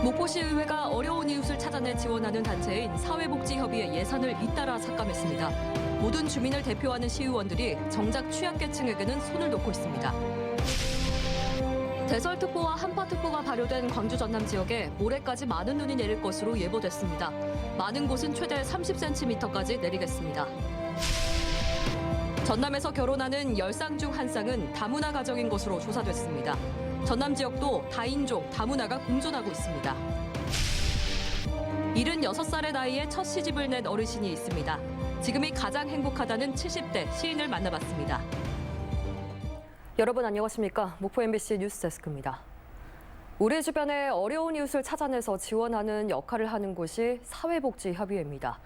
목포시의회가 어려운 이웃을 찾아내 지원하는 단체인 사회복지협의회 예산을 잇따라 삭감했습니다. 모든 주민을 대표하는 시의원들이 정작 취약계층에게는 손을 놓고 있습니다. 대설특보와 한파특보가 발효된 광주 전남 지역에 모레까지 많은 눈이 내릴 것으로 예보됐습니다. 많은 곳은 최대 30cm까지 내리겠습니다. 전남에서 결혼하는 10쌍 중 1쌍은 다문화 가정인 것으로 조사됐습니다. 전남 지역도 다인종, 다문화가 공존하고 있습니다. 76살의 나이에 첫 시집을 낸 어르신이 있습니다. 지금이 가장 행복하다는 70대 시인을 만나봤습니다. 여러분 안녕하십니까? 목포 MBC 뉴스데스크입니다. 우리 주변에 어려운 이웃을 찾아내서 지원하는 역할을 하는 곳이 사회복지협의회입니다.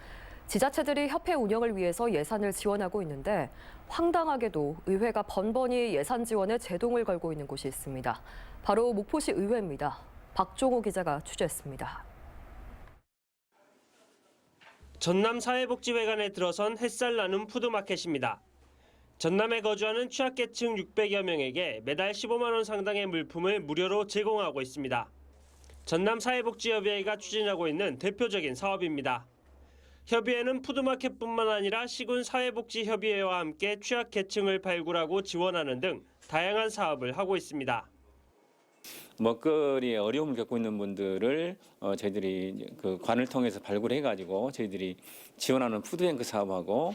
지자체들이 협회 운영을 위해서 예산을 지원하고 있는데 황당하게도 의회가 번번이 예산 지원에 제동을 걸고 있는 곳이 있습니다. 바로 목포시 의회입니다. 박종호 기자가 취재했습니다. 전남 사회복지회관에 들어선 햇살 나는 푸드마켓입니다. 전남에 거주하는 취약계층 600여 명에게 매달 15만 원 상당의 물품을 무료로 제공하고 있습니다. 전남 사회복지협의회가 추진하고 있는 대표적인 사업입니다. 협의회는 푸드마켓뿐만 아니라 시군 사회복지협의회와 함께 취약계층을 발굴하고 지원하는 등 다양한 사업을 하고 있습니다. 먹거리에 어려움을 겪고 있는 분들을 저희들이 그 관을 통해서 발굴해가지고 저희들이 지원하는 푸드뱅크 사업하고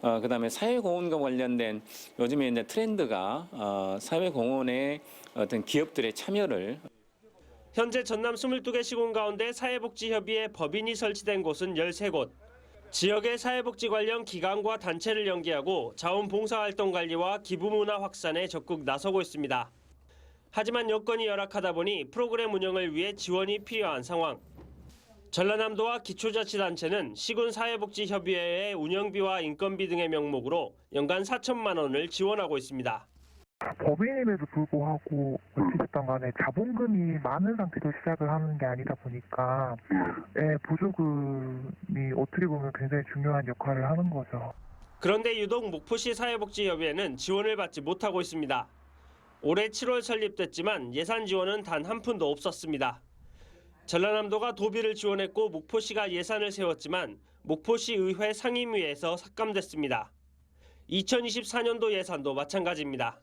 그다음에 사회공헌과 관련된 요즘에 이제 트렌드가 사회공헌의 어떤 기업들의 참여를 현재 전남 22개 시군 가운데 사회복지협의회 법인이 설치된 곳은 13곳. 지역의 사회복지 관련 기관과 단체를 연계하고 자원봉사활동 관리와 기부문화 확산에 적극 나서고 있습니다. 하지만 여건이 열악하다 보니 프로그램 운영을 위해 지원이 필요한 상황. 전라남도와 기초자치단체는 시군 사회복지협의회의 운영비와 인건비 등의 명목으로 연간 4천만 원을 지원하고 있습니다. 법인임에도 불구하고 어찌됐든 간에 자본금이 많은 상태로 시작을 하는 게 아니다 보니까 보조금이 어떻게 보면 굉장히 중요한 역할을 하는 거죠. 그런데 유독 목포시 사회복지협의회는 지원을 받지 못하고 있습니다. 올해 7월 설립됐지만 예산 지원은 단 한 푼도 없었습니다. 전라남도가 도비를 지원했고 목포시가 예산을 세웠지만 목포시 의회 상임위에서 삭감됐습니다. 2024년도 예산도 마찬가지입니다.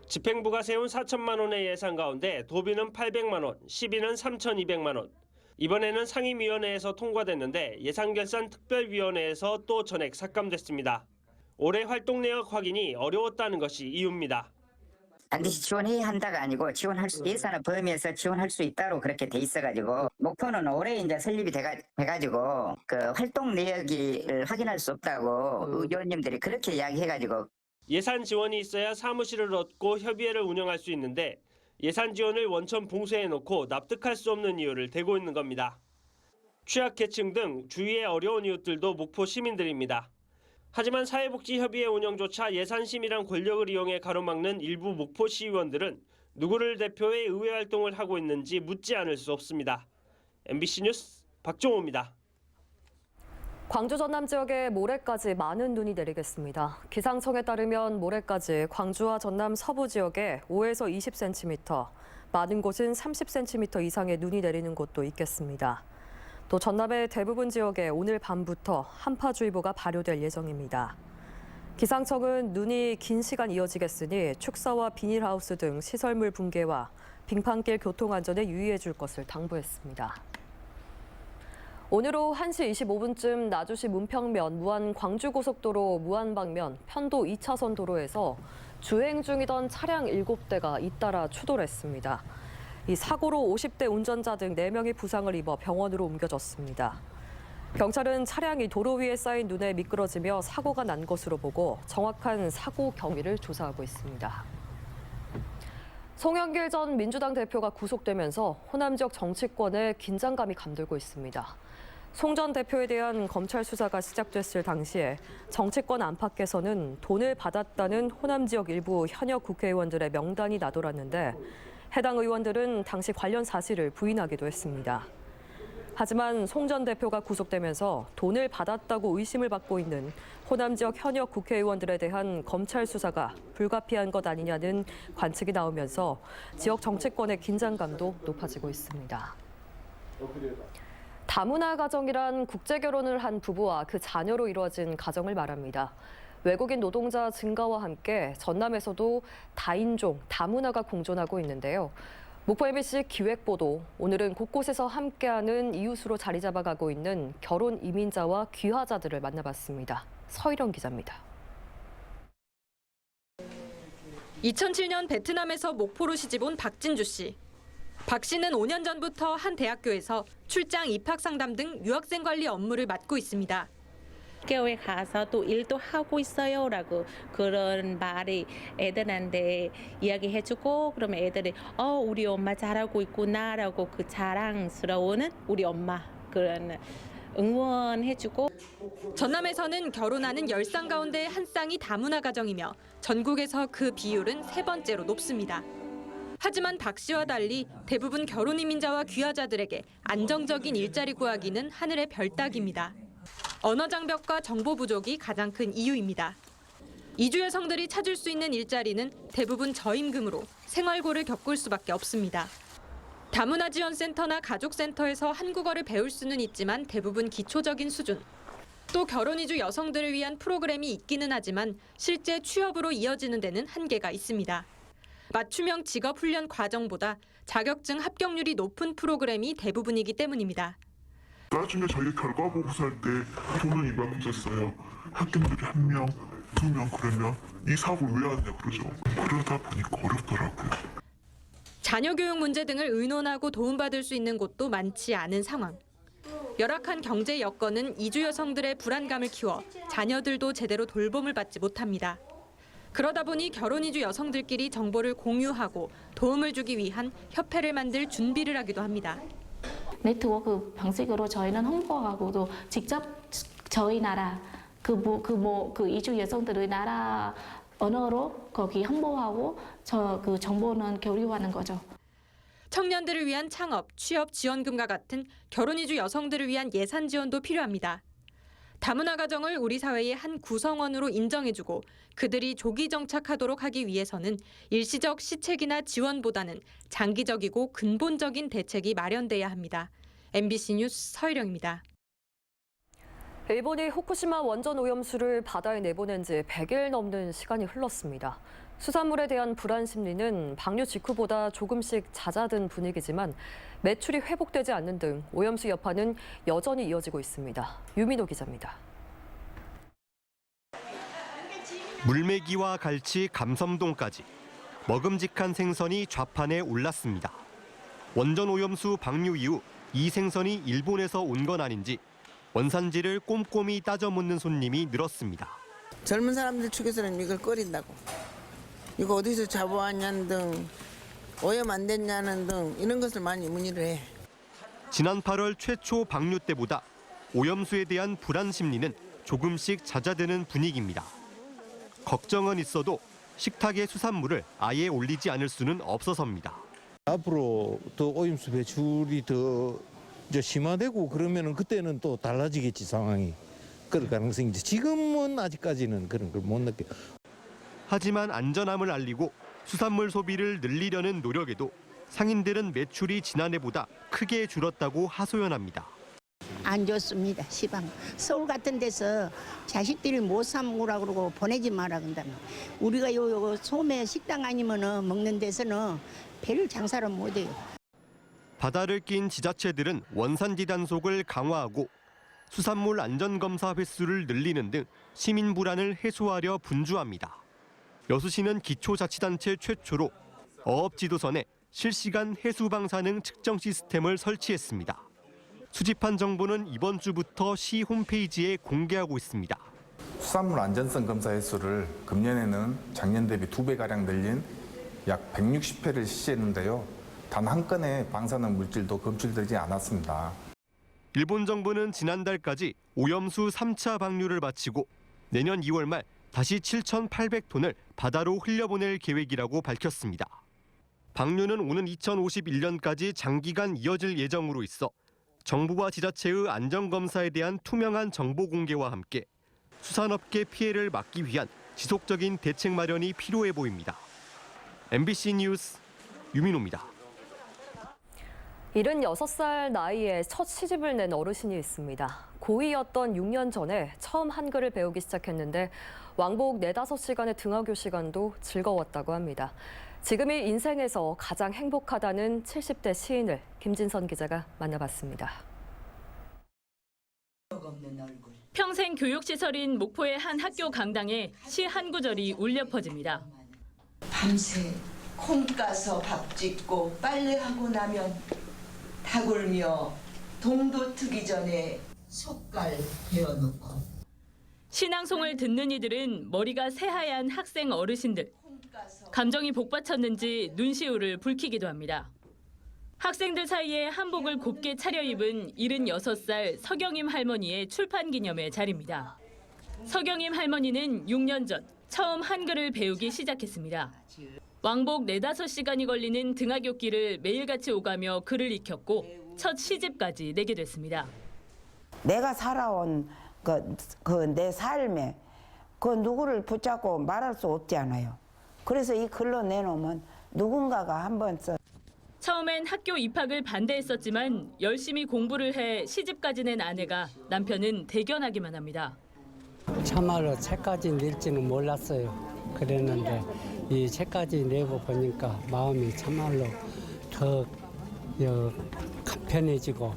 집행부가 세운 4천만 원의 예산 가운데 도비는 800만 원, 시비는 3,200만 원. 이번에는 상임위원회에서 통과됐는데 예산결산특별위원회에서 또 전액 삭감됐습니다. 올해 활동 내역 확인이 어려웠다는 것이 이유입니다. 반드시 지원해야 한다가 아니고 예산을 범위에서 지원할 수 있다고 그렇게 돼 있어가지고 목포는 올해 이제 설립이 돼가지고 그 활동 내역을 확인할 수 없다고 의원님들이 그렇게 이야기해가지고 예산 지원이 있어야 사무실을 얻고 협의회를 운영할 수 있는데 예산 지원을 원천 봉쇄해놓고 납득할 수 없는 이유를 대고 있는 겁니다. 취약계층 등 주위의 어려운 이웃들도 목포 시민들입니다. 하지만 사회복지협의회 운영조차 예산심이란 권력을 이용해 가로막는 일부 목포시 의원들은 누구를 대표해 의회 활동을 하고 있는지 묻지 않을 수 없습니다. MBC 뉴스 박종호입니다. 광주 전남 지역에 모레까지 많은 눈이 내리겠습니다. 기상청에 따르면 모레까지 광주와 전남 서부 지역에 5에서 20cm, 많은 곳은 30cm 이상의 눈이 내리는 곳도 있겠습니다. 또 전남의 대부분 지역에 오늘 밤부터 한파주의보가 발효될 예정입니다. 기상청은 눈이 긴 시간 이어지겠으니 축사와 비닐하우스 등 시설물 붕괴와 빙판길 교통안전에 유의해 줄 것을 당부했습니다. 오늘 오후 1시 25분쯤 나주시 문평면 무안 광주고속도로 무안 방면 편도 2차선 도로에서 주행 중이던 차량 7대가 잇따라 추돌했습니다. 이 사고로 50대 운전자 등 4명이 부상을 입어 병원으로 옮겨졌습니다. 경찰은 차량이 도로 위에 쌓인 눈에 미끄러지며 사고가 난 것으로 보고 정확한 사고 경위를 조사하고 있습니다. 송영길 전 민주당 대표가 구속되면서 호남 지역 정치권에 긴장감이 감돌고 있습니다. 송 전 대표에 대한 검찰 수사가 시작됐을 당시에 정치권 안팎에서는 돈을 받았다는 호남 지역 일부 현역 국회의원들의 명단이 나돌았는데 해당 의원들은 당시 관련 사실을 부인하기도 했습니다. 하지만 송 전 대표가 구속되면서 돈을 받았다고 의심을 받고 있는 호남 지역 현역 국회의원들에 대한 검찰 수사가 불가피한 것 아니냐는 관측이 나오면서 지역 정치권의 긴장감도 높아지고 있습니다. 다문화 가정이란 국제 결혼을 한 부부와 그 자녀로 이루어진 가정을 말합니다. 외국인 노동자 증가와 함께 전남에서도 다인종, 다문화가 공존하고 있는데요. 목포 MBC 기획보도, 오늘은 곳곳에서 함께하는 이웃으로 자리 잡아가고 있는 결혼 이민자와 귀화자들을 만나봤습니다. 서희령 기자입니다. 2007년 베트남에서 목포로 시집온 박진주 씨. 박 씨는 5년 전부터 한 대학교에서 출장 입학 상담 등 유학생 관리 업무를 맡고 있습니다. 학교에 가서 또 일도 하고 있어요라고 그런 말이 애들한테 이야기해주고 그러면 애들이 우리 엄마 잘하고 있구나라고 그 자랑스러운 우리 엄마 그런 응원해주고. 전남에서는 결혼하는 10쌍 가운데 한 쌍이 다문화 가정이며 전국에서 그 비율은 3번째로 높습니다. 하지만 박 씨와 달리 대부분 결혼 이민자와 귀화자들에게 안정적인 일자리 구하기는 하늘의 별 따기입니다. 언어 장벽과 정보 부족이 가장 큰 이유입니다. 이주 여성들이 찾을 수 있는 일자리는 대부분 저임금으로 생활고를 겪을 수밖에 없습니다. 다문화 지원센터나 가족센터에서 한국어를 배울 수는 있지만 대부분 기초적인 수준. 또 결혼 이주 여성들을 위한 프로그램이 있기는 하지만 실제 취업으로 이어지는 데는 한계가 있습니다. 맞춤형 직업훈련 과정보다 자격증 합격률이 높은 프로그램이 대부분이기 때문입니다. 나중에 자기 결과 보고서 할 때 돈은 이만큼 썼어요. 학생들이 1명, 2명 그러면 이 사업을 왜 하냐 그러죠. 그러다 보니까 어렵더라고요. 자녀 교육 문제 등을 의논하고 도움받을 수 있는 곳도 많지 않은 상황. 열악한 경제 여건은 이주 여성들의 불안감을 키워 자녀들도 제대로 돌봄을 받지 못합니다. 그러다 보니 결혼 이주 여성들끼리 정보를 공유하고 도움을 주기 위한 협회를 만들 준비를 하기도 합니다. 네트워크 방식으로 저희는 홍보하고도 직접 저희 나라 그 이주 여성들의 나라 언어로 거기 홍보하고 그 정보는 교류하는 거죠. 청년들을 위한 창업, 취업 지원금과 같은 결혼 이주 여성들을 위한 예산 지원도 필요합니다. 다문화 가정을 우리 사회의 한 구성원으로 인정해주고 그들이 조기 정착하도록 하기 위해서는 일시적 시책이나 지원보다는 장기적이고 근본적인 대책이 마련돼야 합니다. MBC 뉴스 서희령입니다. 일본이 후쿠시마 원전 오염수를 바다에 내보낸 지 100일 넘는 시간이 흘렀습니다. 수산물에 대한 불안 심리는 방류 직후보다 조금씩 잦아든 분위기지만 매출이 회복되지 않는 등 오염수 여파는 여전히 이어지고 있습니다. 유민호 기자입니다. 물메기와 갈치, 감섬동까지 먹음직한 생선이 좌판에 올랐습니다. 원전 오염수 방류 이후 이 생선이 일본에서 온 건 아닌지 원산지를 꼼꼼히 따져 묻는 손님이 늘었습니다. 젊은 사람들 축에서는 이걸 끓인다고. 이거 어디서 잡아왔냐는 등, 오염 안 됐냐는 등 이런 것을 많이 문의를 해. 지난 8월 최초 방류 때보다 오염수에 대한 불안 심리는 조금씩 잦아드는 분위기입니다. 걱정은 있어도 식탁에 수산물을 아예 올리지 않을 수는 없어서입니다. 앞으로 더 오염수 배출이 더 심화되고 그러면은 그때는 또 달라지겠지 상황이. 그럴 가능성이 있지. 지금은 아직까지는 그런 걸 못 느껴요. 하지만 안전함을 알리고 수산물 소비를 늘리려는 노력에도 상인들은 매출이 지난해보다 크게 줄었다고 하소연합니다. 안 좋습니다. 시방 서울 같은 데서 자식들이 못 사 먹으라고 그러고 보내지 마라 그런다면 우리가 요 소매 식당 아니면은 먹는 데서는 배를 장사를 못 해요. 바다를 낀 지자체들은 원산지 단속을 강화하고 수산물 안전검사 횟수를 늘리는 등 시민 불안을 해소하려 분주합니다. 여수시는 기초자치단체 최초로 어업지도선에 실시간 해수방사능 측정 시스템을 설치했습니다. 수집한 정보는 이번 주부터 시 홈페이지에 공개하고 있습니다. 수산물 안전성 검사 횟수를 금년에는 작년 대비 2배가량 늘린 약 160회를 실시했는데요. 단 한 건의 방사능 물질도 검출되지 않았습니다. 일본 정부는 지난달까지 오염수 3차 방류를 마치고 내년 2월 말 다시 7,800톤을 바다로 흘려보낼 계획이라고 밝혔습니다. 방류는 오는 2051년까지 장기간 이어질 예정으로 있어 정부와 지자체의 안전검사에 대한 투명한 정보 공개와 함께 수산업계 피해를 막기 위한 지속적인 대책 마련이 필요해 보입니다. MBC 뉴스 유민호입니다. 76살 나이에 첫 시집을 낸 어르신이 있습니다. 고2였던 6년 전에 처음 한글을 배우기 시작했는데 왕복 4-5시간의 등하교 시간도 즐거웠다고 합니다. 지금이 인생에서 가장 행복하다는 70대 시인을 김진선 기자가 만나봤습니다. 평생 교육시설인 목포의 한 학교 강당에 시 한 구절이 울려 퍼집니다. 밤새 콩 까서 밥 짓고 빨래하고 나면 닭울며 동도 트기 전에 솥갈 베어놓고. 신앙송을 듣는 이들은 머리가 새하얀 학생 어르신들. 감정이 복받쳤는지 눈시울을 붉히기도 합니다. 학생들 사이에 한복을 곱게 차려입은 76살 서경임 할머니의 출판 기념회 자리입니다. 서경임 할머니는 6년 전 처음 한글을 배우기 시작했습니다. 왕복 4-5시간이 걸리는 등하굣길을 매일같이 오가며 글을 익혔고 첫 시집까지 내게 됐습니다. 내가 살아온 내 삶에 그 누구를 붙잡고 말할 수 없지 않아요. 그래서 이 글로 내놓으면 누군가가 한번 써. 처음엔 학교 입학을 반대했었지만 열심히 공부를 해 시집까지 낸 아내가 남편은 대견하기만 합니다. 참말로 책까지 낼지는 몰랐어요. 그랬는데 이 책까지 내고 보니까 마음이 참말로 더 간편해지고.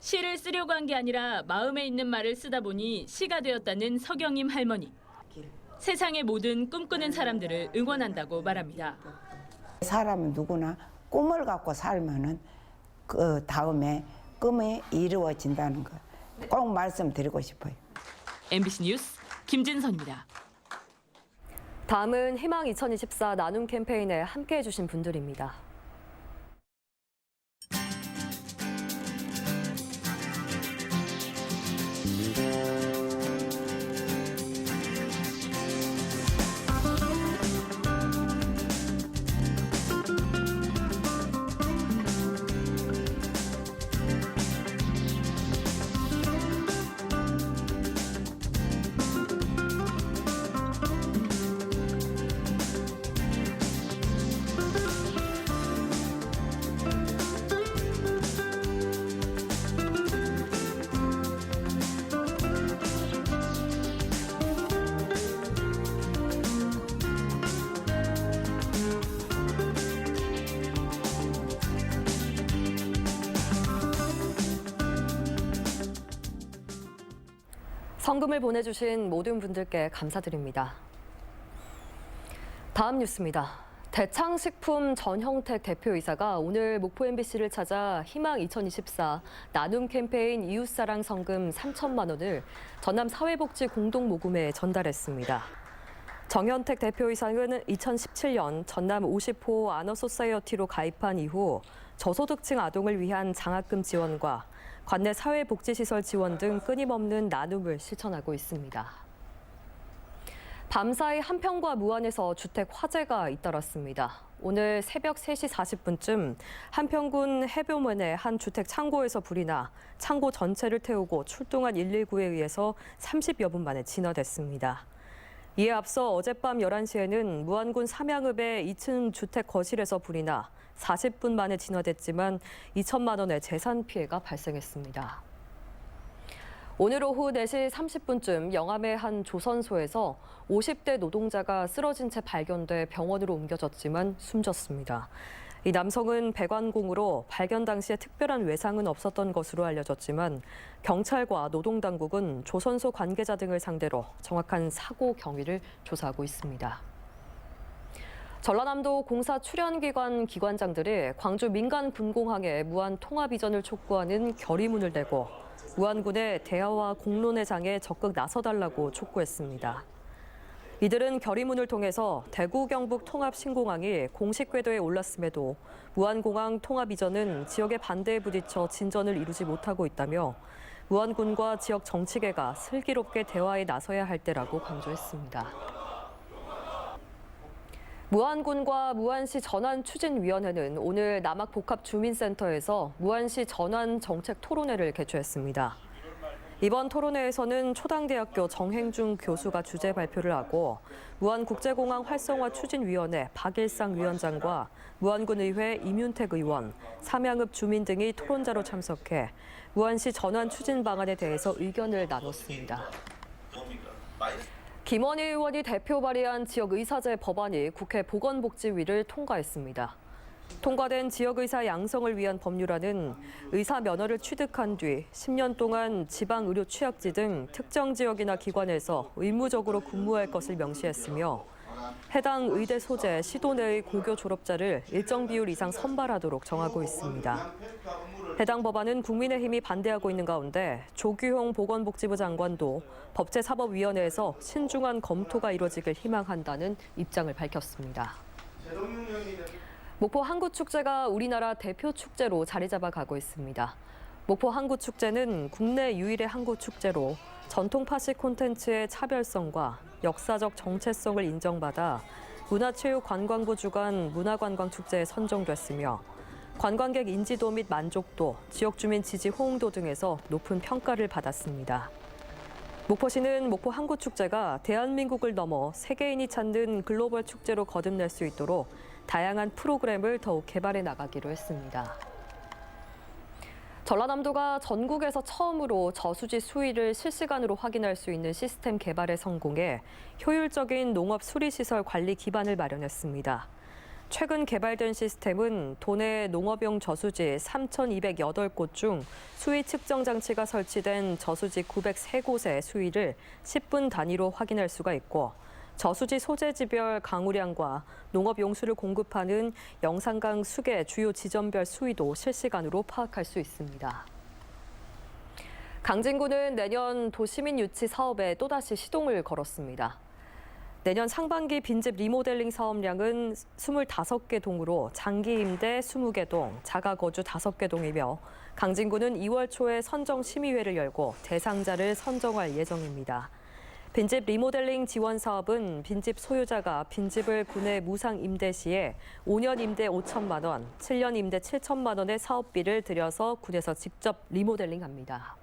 시를 쓰려고 한 게 아니라 마음에 있는 말을 쓰다 보니 시가 되었다는 서경임 할머니. 세상의 모든 꿈꾸는 사람들을 응원한다고 말합니다. 사람은 누구나 꿈을 갖고 살면은 그 다음에 꿈이 이루어진다는 거 꼭 말씀드리고 싶어요. MBC 뉴스 김진선입니다. 다음은 희망 2024 나눔 캠페인에 함께해 주신 분들입니다. 성금을 보내주신 모든 분들께 감사드립니다. 다음 뉴스입니다. 대창식품 전형택 대표이사가 오늘 목포 MBC를 찾아 희망 2024 나눔 캠페인 이웃사랑 성금 3천만 원을 전남 사회복지 공동모금회에 전달했습니다. 정현택 대표이사는 2017년 전남 50호 아너소사이어티로 가입한 이후 저소득층 아동을 위한 장학금 지원과 관내 사회복지시설 지원 등 끊임없는 나눔을 실천하고 있습니다. 밤사이 한평과 무안에서 주택 화재가 잇따랐습니다. 오늘 새벽 3시 40분쯤 한평군 해묘면의 한 주택 창고에서 불이 나 창고 전체를 태우고 출동한 119에 의해서 30여 분 만에 진화됐습니다. 이에 앞서 어젯밤 11시에는 무안군 삼양읍의 2층 주택 거실에서 불이 나 40분 만에 진화됐지만 2천만 원의 재산 피해가 발생했습니다. 오늘 오후 4시 30분쯤 영암의 한 조선소에서 50대 노동자가 쓰러진 채 발견돼 병원으로 옮겨졌지만 숨졌습니다. 이 남성은 배관공으로 발견 당시에 특별한 외상은 없었던 것으로 알려졌지만 경찰과 노동당국은 조선소 관계자 등을 상대로 정확한 사고 경위를 조사하고 있습니다. 전라남도 공사 출연기관 기관장들이 광주 민간군공항에 무한 통합 이전을 촉구하는 결의문을 내고 무안군의 대화와 공론의 장에 적극 나서달라고 촉구했습니다. 이들은 결의문을 통해서 대구 경북 통합 신공항이 공식 궤도에 올랐음에도 무안공항 통합 이전은 지역의 반대에 부딪혀 진전을 이루지 못하고 있다며 무안군과 지역 정치계가 슬기롭게 대화에 나서야 할 때라고 강조했습니다. 무안군과 무안시 전환추진위원회는 오늘 남학복합주민센터에서 무안시 전환 정책 토론회를 개최했습니다. 이번 토론회에서는 초당대학교 정행중 교수가 주제 발표를 하고 무안국제공항 활성화 추진위원회 박일상 위원장과 무안군의회 임윤택 의원, 삼양읍 주민 등이 토론자로 참석해 무안시 전환 추진 방안에 대해서 의견을 나눴습니다. 김원희 의원이 대표 발의한 지역의사제 법안이 국회 보건복지위를 통과했습니다. 통과된 지역의사 양성을 위한 법률안은 의사 면허를 취득한 뒤 10년 동안 지방의료 취약지 등 특정 지역이나 기관에서 의무적으로 근무할 것을 명시했으며 해당 의대 소재 시도 내의 고교 졸업자를 일정 비율 이상 선발하도록 정하고 있습니다. 해당 법안은 국민의힘이 반대하고 있는 가운데 조규홍 보건복지부 장관도 법제사법위원회에서 신중한 검토가 이루어지길 희망한다는 입장을 밝혔습니다. 목포 항구축제가 우리나라 대표 축제로 자리 잡아가고 있습니다. 목포 항구축제는 국내 유일의 항구축제로 전통 파식 콘텐츠의 차별성과 역사적 정체성을 인정받아 문화체육관광부 주관 문화관광축제에 선정됐으며 관광객 인지도 및 만족도, 지역 주민 지지 호응도 등에서 높은 평가를 받았습니다. 목포시는 목포 항구축제가 대한민국을 넘어 세계인이 찾는 글로벌 축제로 거듭날 수 있도록 다양한 프로그램을 더욱 개발해 나가기로 했습니다. 전라남도가 전국에서 처음으로 저수지 수위를 실시간으로 확인할 수 있는 시스템 개발에 성공해 효율적인 농업 수리시설 관리 기반을 마련했습니다. 최근 개발된 시스템은 도내 농업용 저수지 3,208곳 중 수위 측정 장치가 설치된 저수지 903곳의 수위를 10분 단위로 확인할 수가 있고 저수지 소재지별 강우량과 농업용수를 공급하는 영산강 수계 주요 지점별 수위도 실시간으로 파악할 수 있습니다. 강진구는 내년 도시민 유치 사업에 또다시 시동을 걸었습니다. 내년 상반기 빈집 리모델링 사업량은 25개 동으로 장기 임대 20개 동, 자가 거주 5개 동이며 강진구는 2월 초에 선정 심의회를 열고 대상자를 선정할 예정입니다. 빈집 리모델링 지원 사업은 빈집 소유자가 빈집을 군에 무상 임대 시에 5년 임대 5천만 원, 7년 임대 7천만 원의 사업비를 들여서 군에서 직접 리모델링합니다.